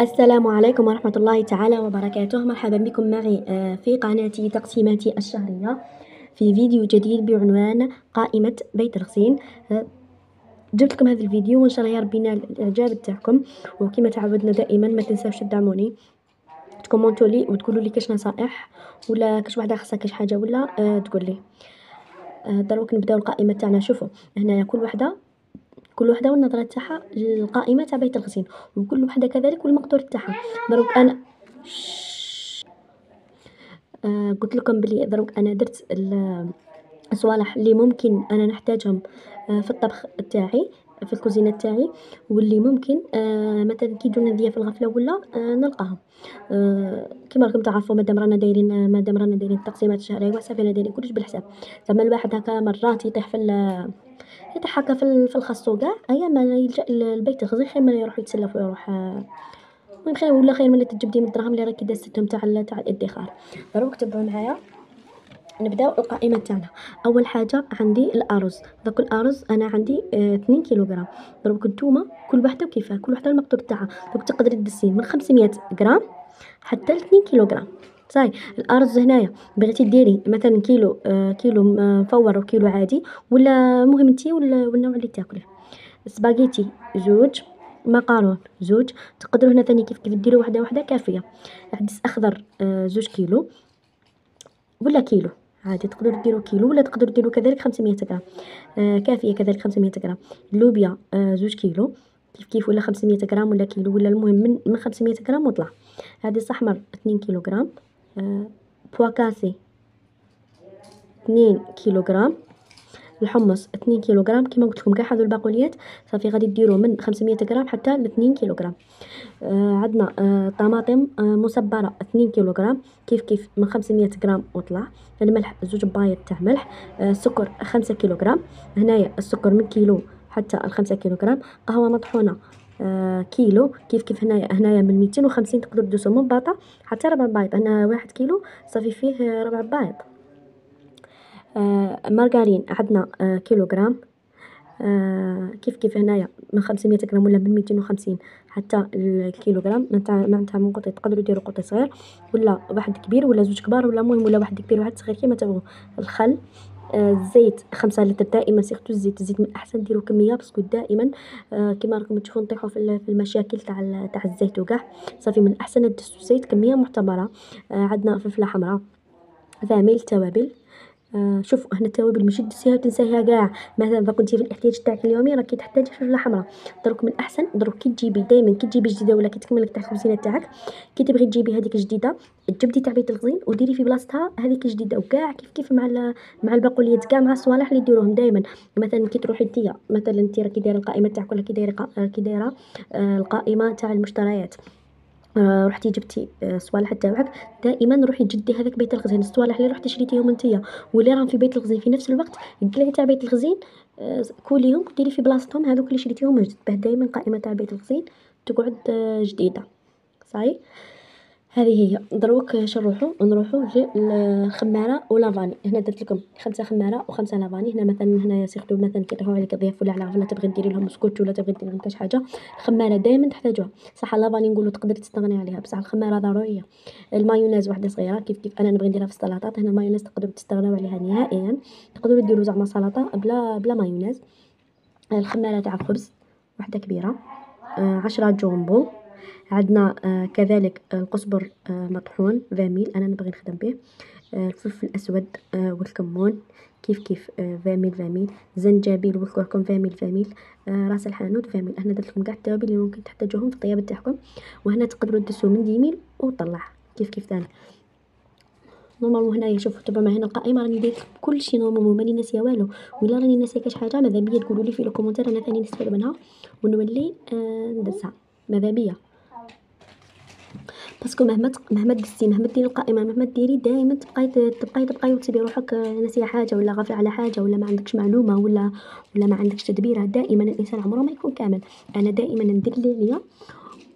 السلام عليكم ورحمة الله تعالى وبركاته. مرحبا بكم معي في قناتي تقسيماتي الشهرية في فيديو جديد بعنوان قائمة بيت الغسيل. جبت لكم هذا الفيديو وان شاء الله يا ربي ينال الاعجاب تاعكم، وكما تعودنا دائما ما تنساوش تدعموني، تكومونتوا لي وتقولوا لي كاش نصائح ولا كاش وحده خاصها كاش حاجه ولا تقول لي. دروك نبداو القائمه تاعنا. شوفوا هنايا كل وحده والنظره تاعها للقائمه تاع بيت الغسيل، وكل وحده كذلك والمقدور تاعها. دروك انا قلت لكم بلي دروك انا درت الصوالح اللي ممكن انا نحتاجهم في الطبخ تاعي في الكوزينه تاعي، واللي ممكن مثلا كي تجونا نديا في الغفله ولا نلقاهم. كما راكم تعرفوا مادام رانا دايرين التقسيمات الشهريه وحسابي انا دايرين كلش بالحساب. زعما الواحد هكا مرات يطيح يطيح هكا في الخاص وكاع، ايا ما يلجا للبيت الغزير خير ما يروح يتسلف ويروح المهم خير، ولا خير ملي تجيب ديما الدراهم اللي راكي دازتهم تاع الادخار. دروك تبعوا معايا نبداو القائمه تاعنا. اول حاجه عندي الارز. داك الارز انا عندي 2 كيلوغرام. دروك نتوما كل وحده وكيفاه، كل وحده المقدور تاعها. دروك تقدري تدسي من 500 غرام حتى ل 2 كيلوغرام. صاي الارز هنايا بغيتي ديري مثلا كيلو مفور وكيلو عادي، ولا المهم انتي والنوع اللي تاكله. سباغيتي زوج، مقارون زوج. تقدروا هنا ثاني كيف ديروا وحده كافيه. عدس اخضر زوج كيلو ولا كيلو عادي، تقدروا ديروا كيلو ولا تقدروا ديروا كذلك 500 غرام. كافيه كذلك 500 غرام. اللوبيا زوج كيلو كيف ولا 500 غرام ولا كيلو، ولا المهم من 500 غرام وطلع. عدس احمر 2 كيلو غرام. بواكاسي 2 كيلو غرام. الحمص 2 كيلو غرام. كما قلت لكم كاع هذو الباقوليات صافي غادي ديروا من 500 غرام حتى ل 2 كيلو غرام. عندنا طماطم مصبره 2 كيلو غرام كيف من 500 غرام وطلع. الملح زوج بايط تاع ملح. السكر 5 كيلو غرام. هنايا السكر من كيلو حتى ل 5 كيلو غرام. قهوه مطحونه كيلو كيف هنايا من 250 تقدروا تدوسوا من باطه حتى ربع بايط. انا 1 كيلو صافي فيه ربع بايط. مارغرين عندنا كيلو غرام. كيف هنايا من 500 غرام ولا من 250 حتى الكيلو غرام. معناتها من قطي تقدروا ديروا قطي صغير ولا واحد كبير ولا زوج كبار، ولا المهم ولا واحد كبير واحد صغير كيما تبغوا. الخل الزيت 5 لتر. دائما سيرتو الزيت من الاحسن ديروا كميه، باسكو دائما كما راكم تشوفوا نطيحوا في المشاكل تاع الزيت وكاع. صافي من الاحسن تدسوا الزيت كميه معتبره. عندنا فلفله حمراء، فاميل، توابل. شوف هنا التوابل ماشي تدسيها وتنسايها كاع. مثلا كنتي في الاحتياج تاعك اليومي راكي تحتاجي فلفله حمراء، دروك من الاحسن كي تجيبي دائما كي تجيبي جديده ولا كي تكمل لك تاع الخبزينه تاعك، كي تبغي تجيبي هذيك جديده تجبدي تاع بيت الغزين وديري في بلاصتها هذيك جديده، وكاع كيف مع البقوليات كاع مع الصوالح اللي ديروهم دائما. مثلا كي تروحي انتيا مثلا انت راكي دايره القائمه تاعك ولا كي دايره القائمه تاع المشتريات، رحتي جبتي صوالح تاوعك، دائما روحي جدي هذاك بيت الغزين. الصوالح اللي رحتي شريتيهم نتيا واللي راهم في بيت الغزين في نفس الوقت قلعي تاع بيت الغزين كوليهم ديري في بلاصتهم هذوك اللي شريتيهم جدد، باه دائما قائمه تاع بيت الغزين تقعد جديده. صحيح هذه هي. دروك نروحوا للخماره ولافاني. هنا درت لكم 5 خماره و5 لافاني. هنا مثلا هنايا سيرتو مثلا كي تروحوا عليك ضياف ولا على غفله تبغي ديري لهم سكوت ولا تبغي ديري لهم كاش حاجه، الخماره دائما تحتاجوها. صح اللافاني نقولوا تقدري تستغني عليها، بصح الخماره ضروريه. المايونيز واحده صغيره كيف انا نبغي نديرها في السلطات. هنا المايونيز تقدروا تستغنوا عليها نهائيا، تقدروا ديروا زعما سلطه بلا مايونيز. الخماره تاع الخبز واحده كبيره. 10 جومبو. عندنا كذلك القزبر مطحون فاميل انا نبغي نخدم به. الفلفل الاسود والكمون كيف فاميل. زنجبيل والكركم فاميل. راس الحانوت فاميل. هنا درت لكم كاع التوابل اللي ممكن تحتاجوهم في الطياب تاعكم، وهنا تقدروا تدسوا من ديميل وطلع كيف ثاني. نورمالمون هنايا شوفوا تبعوا معايا القائمه راني دايره كلشي نورمالمون ماني ناسيه والو، ولا راني ناسيه كاش حاجه ماذا بيا تقولوا لي في الكومونتير انا ثاني نستفاد منها ونولي ندرسها ماذا بيا. باسكو مهما دزتي مهما ديري القائمه مهما ديري دائما تبقاي وتسيبي روحك ناسيه حاجه ولا غافله على حاجه ولا ما عندكش معلومه ولا ما عندكش تدبيره. دائما الانسان عمره ما يكون كامل. انا دائما ندير اللي عليا،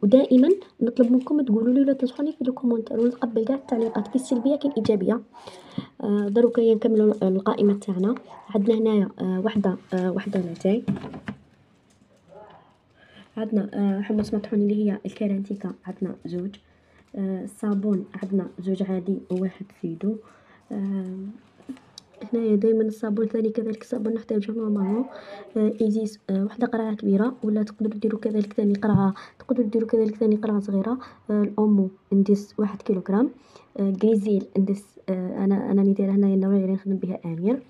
ودائما نطلب منكم تقولوا لي ولا تنصحوني في الكومونتير، ونتقبل كاع التعليقات كي السلبيه كي الايجابيه. دروك نكملوا القائمه تاعنا. عندنا هنايا وحده لاتاي. عندنا حمص مطحون اللي هي الكرانتيكا، عندنا زوج. الصابون عندنا زوج عادي وواحد فيدو. هنايا دايما الصابون ثاني كذلك الصابون نحتاجه نورمالمون ايزيس وحده قرعه كبيره، ولا تقدروا ديروا كذلك ثاني قرعه، تقدروا ديروا كذلك ثاني قرعه صغيره. الاومو نديس 1 كيلوغرام. غريزيل نديس انا راني دايره هنايا النوعيه اللي نخدم بها امير.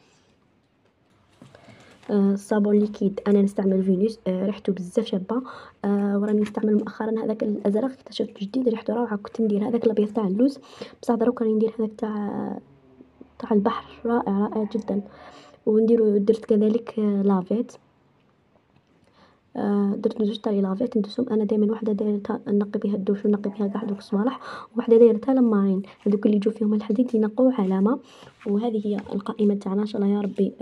الصابون ليكيد انا نستعمل فينوس، ريحته بزاف شابه. وراني نستعمل مؤخرا هذاك الازرق، اكتشفت جديد ريحته روعه. كنت ندير هذاك الابيض تاع اللوز، بصح دروك راني ندير هذاك تاع البحر، رائع رائع جدا. درت كذلك لافيت. درت زوج تاع لافيت ندسهم انا دائما، وحده دايرتها نقي بها الدوش ونقي بها كاع دوك الصوالح، وحده دايرتها للمارين هذوك اللي يجوا فيهم الحديد ينقوا علامه. وهذه هي القائمه تاعنا ان شاء الله يا ربي.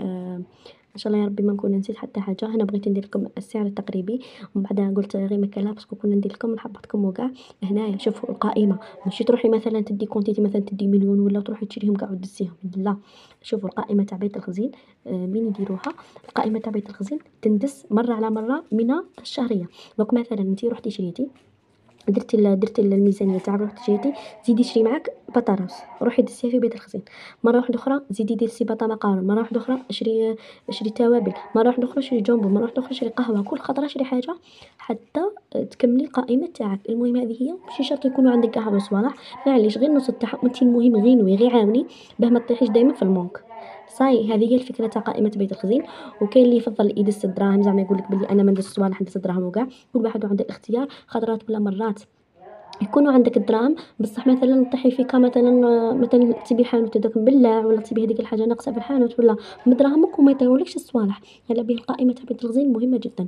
ان شاء الله يا ربي ما نكون نسيت حتى حاجه. هنا بغيت ندير لكم السعر التقريبي، ومن بعد قلت غير ما كان باسكو كنا ندير لكم نحبطكم وكاع. هنايا شوفوا القائمه، ماشي تروحي مثلا تدي كونتيتي مثلا تدي مليون ولا تروحي تشريهم كاع ودسيهم، لا. شوفوا القائمه تاع بيت الخزين مين يديروها. القائمه تاع بيت الخزين تندس مره على مره من الشهريه. دونك مثلا انت رحتي شريتي، درتي الميزانيه تاعك، رحتي شريتي، زيدي شري معاك بطاطس، روحي دسيها في بيت الخزين. مره واحده اخرى زيدي ديري سلطه مقارن، مره واحده اخرى شري توابل، مره واحده اخرى شري جامبو، مره واحده اخرى شري قهوه، كل خطره شري حاجه حتى تكملي القائمه تاعك. المهم هذه هي، ماشي شرط يكونوا عندك كاع هاد الصوالح، معليش غير نص تاعهم انت. المهم غير نوي غير عاوني باه ما تطيحيش دائما في المونك. صاي هذه هي الفكره تاع قائمه بيت الخزين. وكاين اللي يفضل يدس الدراهم، زعما يقول لك بلي انا ما ندس الصوالح ندس الدراهم وكاع. كل واحد عنده الاختيار، خضرات ولا مرات يكونوا عندك الدراهم بصح مثلا طيحي فيك مثلا تبي حانوت هذاك مبلع، ولا تبي هذيك الحاجه ناقصه في الحانوت، ولا من دراهمك وما يطيرولكش الصوالح. على به القائمه تاع بيت الخزين مهمه جدا.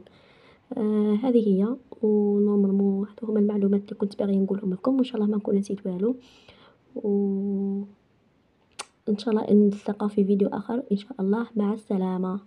هذه هي. ونورمالمون هادو هما المعلومات اللي كنت باغيه نقولهم لكم، وان شاء الله ما نكون نسيت والو. وان شاء الله نتلاقاو في فيديو اخر ان شاء الله. مع السلامه.